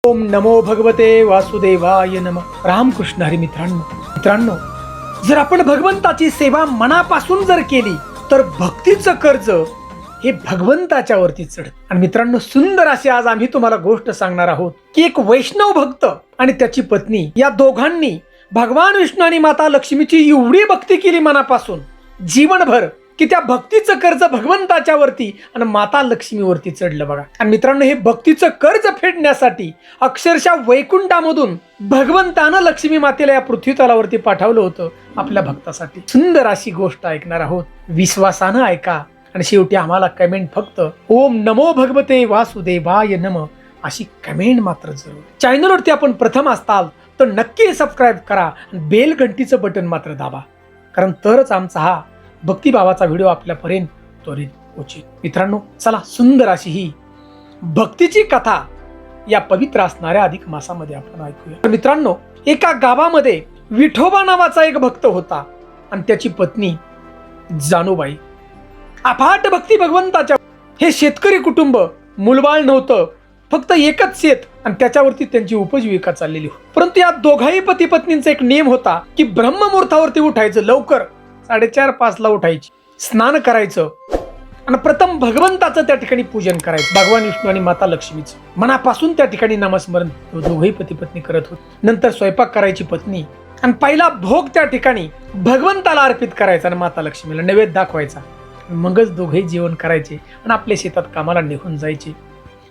ओम नमो भगवते वासुदेवाय नमः. रामकृष्ण हरी. मित्रांनो, जर आपण भगवंताची सेवा मनापासून जर केली तर भक्तीचं कर्ज हे भगवंताच्या वरती चढत. आणि मित्रांनो, सुंदर अशी आज आम्ही तुम्हाला गोष्ट सांगणार आहोत की एक वैष्णव भक्त आणि त्याची पत्नी या दोघांनी भगवान विष्णू आणि माता लक्ष्मीची एवढी भक्ती केली मनापासून जीवनभर की त्या भक्तीचं कर्ज भगवंताच्या वरती आणि माता लक्ष्मीवरती चढलं बघा. आणि मित्रांनो, हे भक्तीचं कर्ज फेडण्यासाठी अक्षरशः वैकुंठामधून भगवंतानं लक्ष्मी मातेला या पृथ्वी तलावरती पाठवलं होतं आपल्या भक्तासाठी. सुंदर अशी गोष्ट ऐकणार आहोत, विश्वासानं ऐका. आणि शेवटी आम्हाला कमेंट फक्त ओम नमो भगवते वासुदेवाय नमः अशी कमेंट मात्र जरूर. चॅनलवरती आपण प्रथम असताल तर नक्की सबस्क्राईब करा आणि बेल घंटीचं बटन मात्र दाबा, कारण तरच आमचा हा भक्तिभावाचा व्हिडिओ आपल्यापर्यंत त्वरित पोहोचेल. मित्रांनो, चला सुंदर अशी ही भक्तीची कथा या पवित्र असणाऱ्या अधिक मासामध्ये आपण ऐकूया. मित्रांनो, एका गावामध्ये विठोबा नावाचा एक भक्त होता आणि त्याची पत्नी जानूबाई. अफाट भक्ती भगवंताच्या. हे शेतकरी कुटुंब, मुलबाळ नव्हतं, फक्त एकच शेत आणि त्याच्यावरती त्यांची उपजीविका चाललेली होती. परंतु या दोघाही पती पत्नींचा एक नियम होता की ब्रह्ममुहूर्तावरती उठायचं, लवकर 4:30-5 उठायची, स्नान करायचं आणि प्रथम भगवंताचं त्या ठिकाणी पूजन करायचं, भगवान विष्णू आणि माता लक्ष्मीचं मनापासून त्या ठिकाणी नामस्मरण दोघही पती पत्नी करत होते. नंतर स्वयंपाक करायची पत्नी आणि पहिला भोग त्या ठिकाणी भगवंताला अर्पित करायचा आणि माता लक्ष्मीला नैवेद्य दाखवायचा. मगच दोघेही जेवण करायचे आणि आपल्या शेतात कामाला निघून जायचे.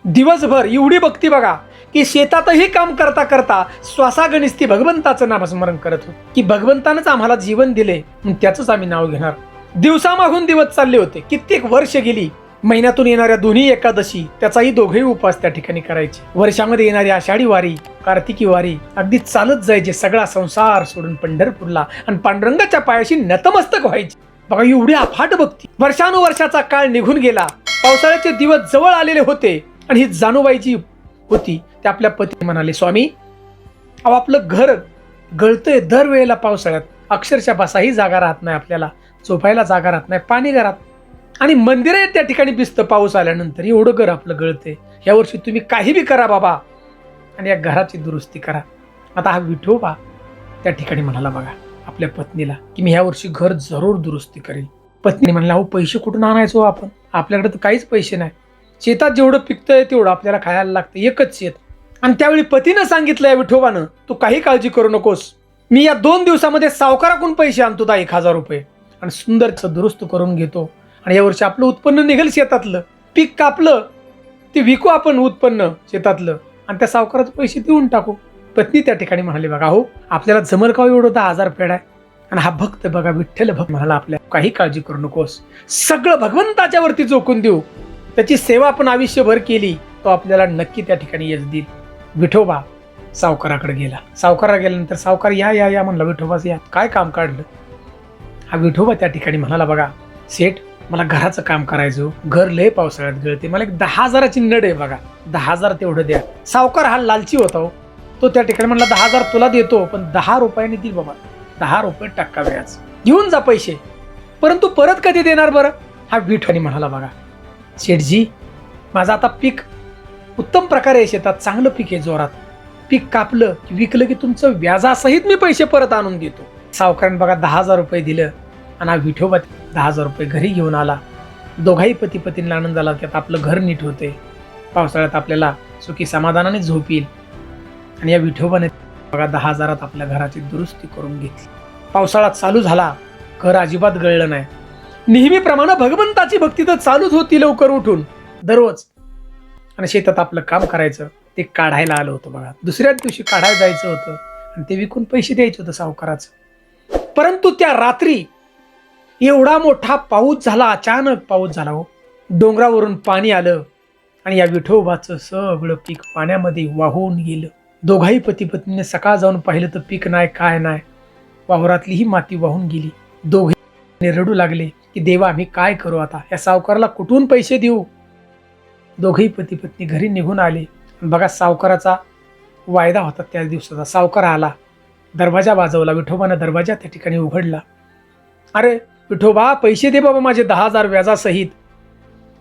दिवसभर एवढी भक्ती बघा की शेतातही काम करता करता श्वासागणिस्ती भगवंताचं नामस्मरण करत होते की भगवंतानंच आम्हाला जीवन दिले, त्याचंच आम्ही नाव घेणार. दिवसामागून दिवस चालले होते, कित्येक वर्ष गेली. महिन्यातून येणाऱ्या दोन्ही एकादशी त्याचाही दोघेही उपास त्या ठिकाणी करायचे. वर्षामध्ये येणारी आषाढी वारी, कार्तिकी वारी अगदी चालत जायचे. सगळा संसार सोडून पंढरपूरला आणि पांडुरंगाच्या पायाशी नतमस्तक व्हायचे. बघा, एवढी अफाट भक्ती. वर्षानुवर्षाचा काळ निघून गेला. पावसाळ्याचे दिवस जवळ आलेले होते आणि ही जानूबाई जी होती ते आपल्या पती म्हणाले, स्वामी, अहो आपलं घर गळतंय दरवेळेला पावसाळ्यात. अक्षरशः बसाही जागा राहत नाही, आपल्याला झोपायला जागा राहत नाही, पाणी घरात आणि मंदिर त्या ठिकाणी भिजतं पाऊस आल्यानंतर. एवढं घर आपलं गळतंय. या वर्षी तुम्ही काही बी करा बाबा आणि या घराची दुरुस्ती करा. आता हा विठोबा त्या ठिकाणी म्हणाला बघा आपल्या पत्नीला की मी ह्या वर्षी घर जरूर दुरुस्ती करेल. पत्नी म्हणला, अहो पैसे कुठून आणायचो आपण, आपल्याकडे तर काहीच पैसे नाही. शेतात जेवढं पिकतंय तेवढं आपल्याला खायला लागतं, एकच शेत. आणि त्यावेळी पतीनं सांगितलंय विठोबानं, तू काही काळजी करू नकोस, मी या 2 दिवसामध्ये सावकाराकडून पैसे आणतो 1000 रुपये आणि सुंदर दुरुस्त करून घेतो. आणि यावर्षी आपलं उत्पन्न निघेल, शेतातलं पीक कापलं ते विकू आपण उत्पन्न शेतातलं आणि त्या सावकाराचे पैसे देऊन टाकू. पत्नी त्या ठिकाणी म्हणाली, बघा हो आपल्याला जमल का एवढं 10,000 फेड आहे. आणि हा भक्त बघा विठ्ठल भक्त म्हणाला, आपल्या काही काळजी करू नकोस, सगळं भगवंताच्या वरती झोकून देऊ, त्याची सेवा आपण आयुष्यभर केली तो आपल्याला नक्की त्या ठिकाणी यश देईल. विठोबा सावकाराकडे गेला. सावकारा गेल्यानंतर सावकार या या या म्हणला, विठोबाच या, काय काम काढलं. हा विठोबा त्या ठिकाणी म्हणाला, बघा सेठ, मला घराचं काम करायचं, घर लय पावसाळ्यात गळते, मला एक 10,000ची नड आहे बघा, 10,000 तेवढं द्या. सावकार हा लालची होता हो. तो त्या ठिकाणी म्हणला, 10,000 तुला देतो, पण 10 रुपयाने देईल बाबा, 10 रुपये टक्का व्याज, घेऊन जा पैसे, परंतु परत कधी देणार बरं. हा विठोबाने म्हणाला, बघा शेठजी, माझं आता पीक उत्तम प्रकारे शेतात चांगलं पीक आहे, जोरात पीक कापलं की विकलं की तुमचं व्याजासहित मी पैसे परत आणून देतो. सावकाराने बघा 10,000 रुपये दिलं आणि हा विठोबा 10,000 रुपये घरी घेऊन आला. दोघाही पती पत्नीला आनंद झाला की आता आपलं घर नीट होते, पावसाळ्यात आपल्याला सुखी समाधानाने झोप येईल. आणि या विठोबाने बघा 10,000 आपल्या घराची दुरुस्ती करून घेतली. पावसाळा चालू झाला, घर अजिबात गळलं नाही. नेहमीप्रमाणे भगवंताची भक्ती तर चालूच होती लवकर उठून दररोज. आणि शेतात आपलं काम करायचं, ते काढायला आलं होतं बघा. दुसऱ्या दिवशी काढायला जायचं होतं आणि ते विकून पैसे द्यायचे होतं सावकाराचं. परंतु त्या रात्री एवढा मोठा पाऊस झाला, अचानक पाऊस झाला हो. डोंगरावरून पाणी आलं आणि या विठोबाचं सगळं पीक पाण्यामध्ये वाहून गेलं. दोघाही पती पत्नीने सकाळ जाऊन पाहिलं तर पीक नाही, काय नाही, वावरातलीही माती वाहून गेली. दोघे रडू लागले की देवा आम्ही काय करू आता, या सावकाराला कुठून पैसे देऊ. दोघेही पती पत्नी घरी निघून आले. बघा सावकाराचा वायदा होता त्या दिवसाचा. सावकार आला, दरवाजा वाजवला. विठोबानं दरवाजा त्या ठिकाणी उघडला. अरे विठोबा, पैसे दे बाबा माझे 10,000 व्याजासहित.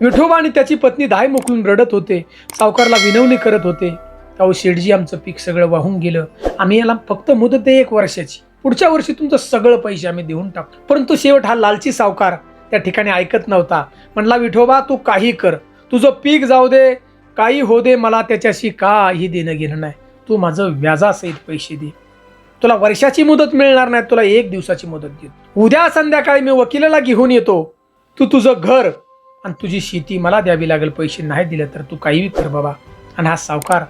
विठोबा आणि त्याची पत्नी दाय मोकळून रडत होते, सावकारला विनवणी करत होते. अहो शेठजी, आमचं पीक सगळं वाहून गेलं, आम्ही याला फक्त मुदत आहे 1 वर्षाची, पुढच्या वर्षी तुमचं सगळं पैसे आम्ही देऊन टाकतो. परंतु शेवट हा लालची सावकार त्या ठिकाणी ऐकत नव्हता. म्हणला, विठोबा तू काही कर, तुझं पीक जाऊ दे, काही हो दे, मला त्याच्याशी काही देणं घेणं नाही. तू माझं व्याजासहित पैसे दे. तुला वर्षाची मुदत मिळणार नाही, तुला 1 दिवसाची मुदत देतो. उद्या संध्याकाळी मी वकिलाला घेऊन येतो. तू तुझं घर आणि तुझी शेती मला द्यावी लागेल. पैसे नाही दिले तर तू काही कर बाबा. आणि हा सावकार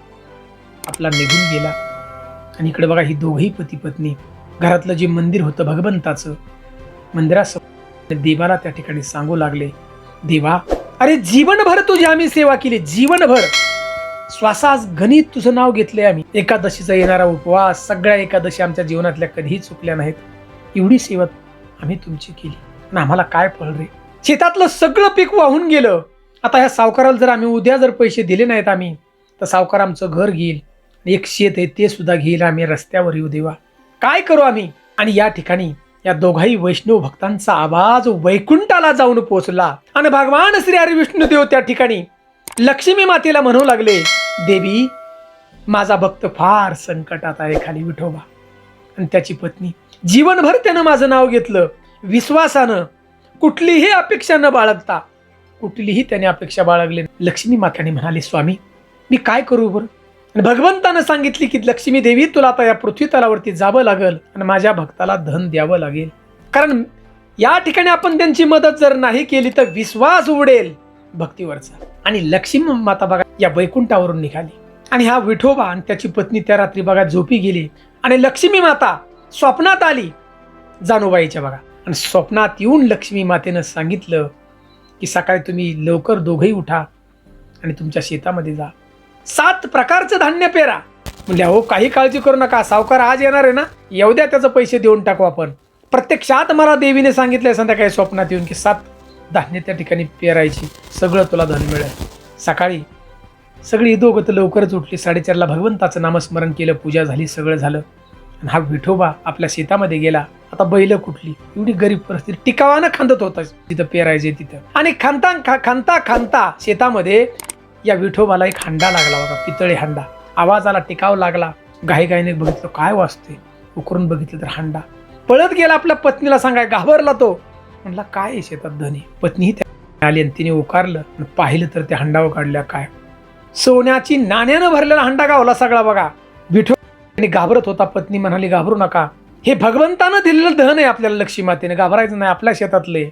आपला निघून गेला. आणि इकडे बघा, ही दोघही पती पत्नी घरातलं जे मंदिर होतं भगवंताचं, मंदिरासमोर देवाला त्या ठिकाणी सांगू लागले, देवा, अरे जीवनभर तुझी आम्ही सेवा केली, जीवनभर श्वासास गणित तुझं नाव घेतले आम्ही. एकादशीचा येणारा उपवास, सगळ्या एकादशी आमच्या जीवनातल्या कधीही चुकल्या नाहीत. एवढी सेवा आम्ही तुमची केली आणि आम्हाला काय फळ रे? शेतातलं सगळं पीक वाहून गेलं. आता ह्या सावकाराला जर आम्ही उद्या जर पैसे दिले नाहीत आम्ही, तर सावकार आमचं घर घेईल, एक शेत आहे ते सुद्धा घेईल. आम्ही रस्त्यावर येऊ देवा, काय करू आम्ही? आणि या ठिकाणी या दोघाही वैष्णव भक्तांचा आवाज वैकुंठाला जाऊन पोहोचला. आणि भगवान श्री हरी विष्णुदेव त्या ठिकाणी लक्ष्मी मातेला म्हणू लागले, देवी, माझा भक्त फार संकटात आहे खाली विठोबा. आणि त्याची पत्नी, जीवनभर त्यानं माझं नाव घेतलं, विश्वासानं, कुठलीही अपेक्षा न बाळगता, कुठलीही त्याने अपेक्षा बाळगली. लक्ष्मी माताने म्हणाली, स्वामी मी काय करू बरं? आणि भगवंतानं सांगितली की लक्ष्मी देवी, तुला आता या पृथ्वी तलावरती जावं लागेल आणि माझ्या भक्ताला धन द्यावं लागेल. कारण या ठिकाणी आपण त्यांची मदत जर नाही केली तर विश्वास उडेल भक्तीवरचा. आणि लक्ष्मी माता बघा या वैकुंठावरून निघाली. आणि हा विठोबा आणि त्याची पत्नी त्या रात्री बघा झोपी गेली. आणि लक्ष्मी माता स्वप्नात आली जानूबाईच्या बघा. आणि स्वप्नात येऊन लक्ष्मी मातेनं सांगितलं की सकाळी तुम्ही लवकर दोघंही उठा आणि तुमच्या शेतामध्ये जा, 7 प्रकारचं धान्य पेरा. म्हणजे हो, काही काळजी करू नका, सावकार आज येणार आहे ना, येऊ द्या, त्याचे पैसे देऊन टाकू आपण. प्रत्यक्षात मला देवीने सांगितलंय संध्याकाळी स्वप्नात येऊन की 7 धान्य त्या ठिकाणी पेरायची, सगळं तुला धन मिळेल. सकाळी सगळी दोघं तर लवकरच उठली. 4:30ला भगवंताचं नामस्मरण केलं, पूजा झाली, सगळं झालं. आणि हा विठोबा आपल्या शेतामध्ये गेला. आता बैल कुठली, एवढी गरीब परिस्थिती, टिकावानं खांदत होता तिथं पेरायचे तिथं. आणि खांता शेतामध्ये या विठोबाला एक हांडा लागला बघा, पितळी हांडा. आवाजाला टिकाव लागला. घाईघाईने बघितलं काय वाजते, उकरून बघितलं तर हांडा. पळत गेला आपल्या पत्नीला सांगाय, घाबरला तो. म्हणला काय आहे शेतात धनी? पत्नीही त्या आली आणि तिने उकारलं आणि पाहिलं तर त्या हांडावर काढल्या काय, सोन्याची नाण्यानं भरलेला हांडा गावला सगळा बघा. विठोबा घाबरत होता. पत्नी म्हणाली, घाबरू नका, हे भगवंतानं दिलेलं धन आहे आपल्याला, लक्ष्मी मातेने, घाबरायचं नाही, आपल्या शेतातले.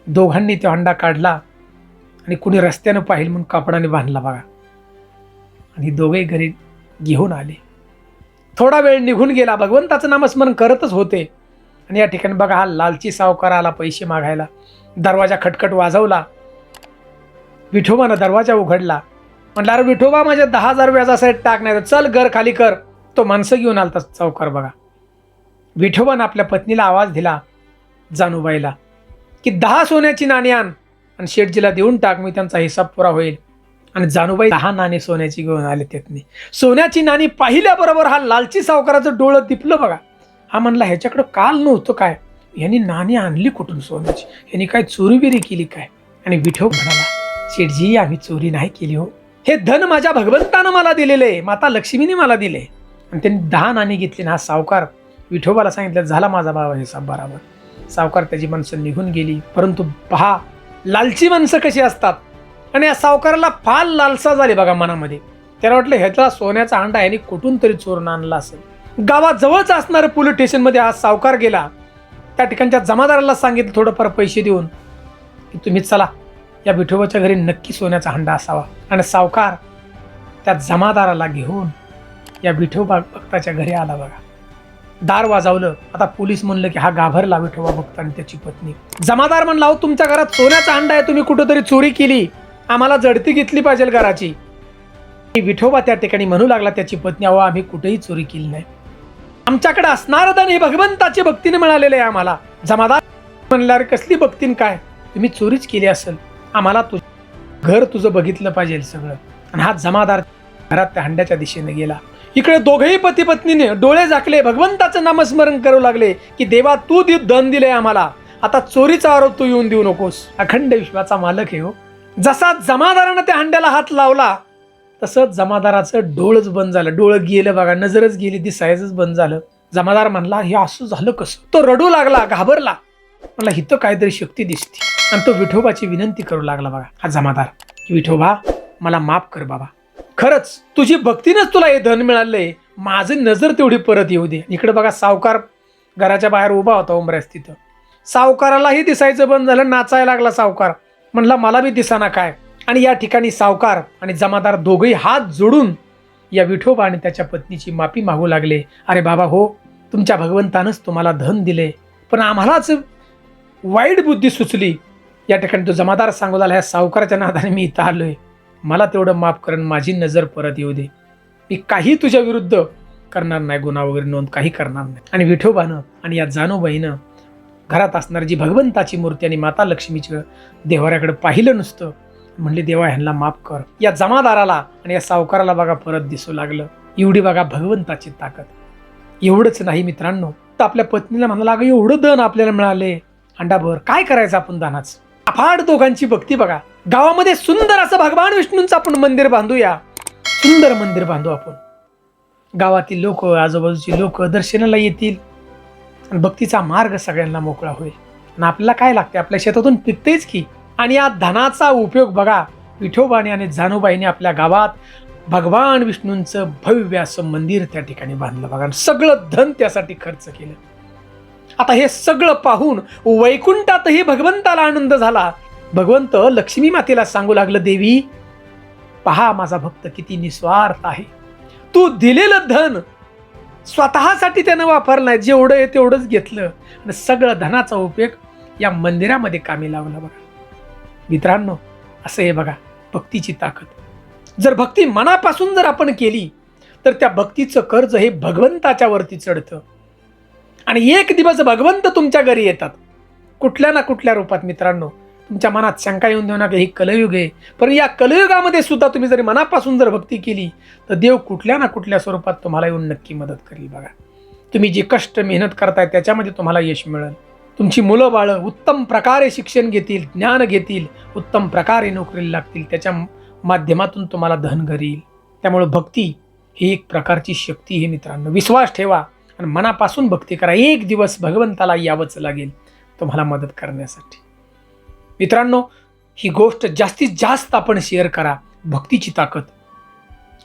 दोघांनी तो हांडा काढला आणि कुणी रस्त्यानं पाहिलं म्हणून कापडाने बांधला बघा. आणि दोघे घरी घेऊन आले. थोडा वेळ निघून गेला, भगवंताचं नामस्मरण करतच होते. आणि या ठिकाणी बघा हा लालची सावकार आला पैसे मागायला. दरवाजा खटखट वाजवला. विठोबानं दरवाजा उघडला. म्हटलं, अरे विठोबा, माझ्या 10,000 व्याजासाठी टाक, नाही तर चल घर खाली कर. तो माणसं घेऊन आलता सावकार बघा. विठोबानं आपल्या पत्नीला आवाज दिला जानूबाईला की 10 सोन्याची नाणी आण आणि शेठजीला देऊन टाक, मी त्यांचा हिसाब पुरा होईल. आणि जानूबाई 10 नाणी सोन्याची घेऊन आले. त्यातनी सोन्याची नाणी पाहिल्याबरोबर हा लालची सावकाराचं डोळं दिपलं बघा. हा म्हणला, ह्याच्याकडं काल नव्हतं काय, यांनी नाणी आणली कुठून सोन्याची, यांनी काय चोरीबिरी केली काय? आणि विठोबा म्हणाला, शेठजी आम्ही चोरी नाही केली हो, हे धन माझ्या भगवंतानं मला दिलेले, माता लक्ष्मीने मला दिले. आणि त्यांनी 10 नाणी घेतली. हा सावकार विठोबाला सांगितलं, झाला माझा बाबा हिसाब बराबर. सावकार त्याची माणसं निघून गेली. परंतु पहा लालची माणसं कशी असतात. आणि या सावकाराला फार लालसा झाली बघा मनामध्ये. त्याला वाटलं ह्याचा सोन्याचा हांडा यांनी कुठून तरी चोरून आणला असेल. गावाजवळच असणारं पोलीस स्टेशनमध्ये हा सावकार गेला. त्या ठिकाणच्या जमादाराला सांगितलं थोडंफार पैसे देऊन की तुम्ही चला, या विठोबाच्या घरी नक्की सोन्याचा हांडा असावा. आणि सावकार त्या जमादाराला घेऊन या विठोबा भक्ताच्या घरी आला बघा. दार वाजवलं. आता पोलीस म्हणलं की हा घाबरला विठोबा भक्त आणि त्याची पत्नी. जमादार म्हणला, अहो तुमच्या घरात सोन्याचा हांडा आहे, तुम्ही कुठंतरी चोरी केली, आम्हाला जडती घेतली पाहिजे घराची. विठोबा त्या ठिकाणी म्हणू लागला त्याची पत्नी, अहो आम्ही कुठेही चोरी केली नाही, आमच्याकडे असणारं धन हे भगवंताची भक्तीने मिळालेलं आहे आम्हाला. जमादार म्हणल्यावर कसली भक्तीन काय, तुम्ही चोरीच केली असेल, आम्हाला घर तुझं बघितलं पाहिजे सगळं. आणि हा जमादार घरात त्या हंड्याच्या दिशेने गेला. इकडे दोघेही पती पत्नीने डोळे झाकले, भगवंताचं नामस्मरण करू लागले की देवा तू धन दिले आम्हाला, आता चोरीचा आरोप तू येऊन देऊ नकोस. अखंड विश्वाचा मालक आहे हो. जसा जमादारानं त्या हंड्याला हात लावला तसंच जमादाराचं डोळच बंद झालं, डोळं गेलं बघा, नजरच गेली, दिसायचंच बंद झालं. जमादार म्हणला हे असं झालं कसं? तो रडू लागला, घाबरला, म्हणला हिथं काहीतरी शक्ती दिसते. आणि तो विठोबाची विनंती करू लागला बघा हा जमादार, विठोबा मला माफ कर बाबा, खरंच तुझी भक्तीनंच तुला हे धन मिळालंय, माझं नजर तेवढी परत येऊ दे. इकडे बघा सावकार घराच्या बाहेर उभा होता उंबऱ्यास, तिथं सावकारालाही दिसायचं बंद झालं, नाचायला लागला सावकार, म्हणला मला बी दिसाना काय. आणि या ठिकाणी सावकार आणि जमादार दोघेही हात जोडून या विठोबा आणि त्याच्या पत्नीची माफी मागू लागले. अरे बाबा हो, तुमच्या भगवंतानंच तुम्हाला धन दिले, पण आम्हालाच वाईट बुद्धी सुचली. या ठिकाणी तो जमादार सांगू लागला, ह्या सावकाराच्या नादाने मी इथं आलोय, मला तेवढं माफ करून माझी नजर परत येऊ दे, मी काही तुझ्या विरुद्ध करणार नाही, गुन्हा वगैरे नोंद काही करणार नाही. आणि विठोबानं आणि या जानूबाईनं घरात असणारी जी भगवंताची मूर्ती आणि माता लक्ष्मीच्या देवाऱ्याकडे पाहिलं नुसतं, म्हणले देवा ह्यांना माफ कर. या जमादाराला आणि या सावकाराला बघा परत दिसू लागलं. एवढी बघा भगवंताची ताकद. एवढंच नाही मित्रांनो, तर आपल्या पत्नीला म्हणाला, अगं एवढं धन आपल्याला मिळाले अंडाभर, काय करायचं आपण दानाच. अफाट दोघांची भक्ती बघा. गावामध्ये सुंदर असं भगवान विष्णूंचं आपण मंदिर बांधूया, सुंदर मंदिर बांधू आपण. गावातील लोक, आजूबाजूची लोक दर्शनाला येतील आणि भक्तीचा मार्ग सगळ्यांना मोकळा होईल. आणि आपल्याला काय लागते, आपल्या शेतातून पिकतेच की. आणि या धनाचा उपयोग बघा विठोबाने आणि जानूबाईने आपल्या गावात भगवान विष्णूंचं भव्य असं मंदिर त्या ठिकाणी बांधलं बघा. सगळं धन त्यासाठी खर्च केलं. आता हे सगळं पाहून वैकुंठातही भगवंताला आनंद झाला. भगवंत लक्ष्मी मातेला सांगू लागलं, देवी पहा माझा भक्त किती निस्वार्थ आहे, तू दिलेलं धन स्वतःसाठी त्यानं वापरलं नाही, जेवढं आहे तेवढंच घेतलं आणि सगळं धनाचा उपयोग या मंदिरामध्ये कामी लावला बघा. मित्रांनो असं आहे बघा भक्तीची ताकद. जर भक्ती मनापासून जर आपण केली तर त्या भक्तीचं कर्ज हे भगवंताच्या वरती चढतं आणि एक दिवस भगवंत तुमच्या घरी येतात कुठल्या ना कुठल्या रूपात. मित्रांनो तुमच्या मनात शंका येऊन देऊ नका, ही कलयुग आहे, पण या कलयुगामध्ये सुद्धा तुम्ही जर मनापासून जर भक्ती केली तर देव कुठल्या ना कुठल्या स्वरूपात तुम्हाला येऊन नक्की मदत करेल बघा. तुम्ही जे कष्ट मेहनत करताय त्याच्यामध्ये तुम्हाला यश मिळेल. तुमची मुलं बाळं उत्तम प्रकारे शिक्षण घेतील, ज्ञान घेतील, उत्तम प्रकारे नोकरीला लागतील, त्याच्या माध्यमातून तुम्हाला धन घरी येईल. त्यामुळे भक्ती ही एक प्रकारची शक्ती आहे मित्रांनो. विश्वास ठेवा आणि मनापासून भक्ती करा. एक दिवस भगवंताला यावंच लागेल तुम्हाला मदत करण्यासाठी. मित्रांनो ही गोष्ट जास्तीत जास्त आपण शेअर करा, भक्तीची ताकद,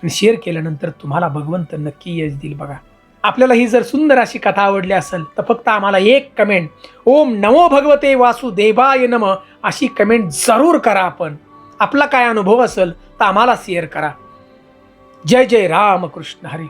आणि शेअर केल्यानंतर तुम्हाला भगवंत नक्की यश देईल बघा. आपल्याला ही जर सुंदर अशी कथा आवडली असेल तर फक्त आम्हाला एक कमेंट, ओम नमो भगवते वासुदेवाय नमः अशी कमेंट जरूर करा. आपण आपला काय अनुभव असेल तर आम्हाला शेअर करा. जय जय राम कृष्ण हरी.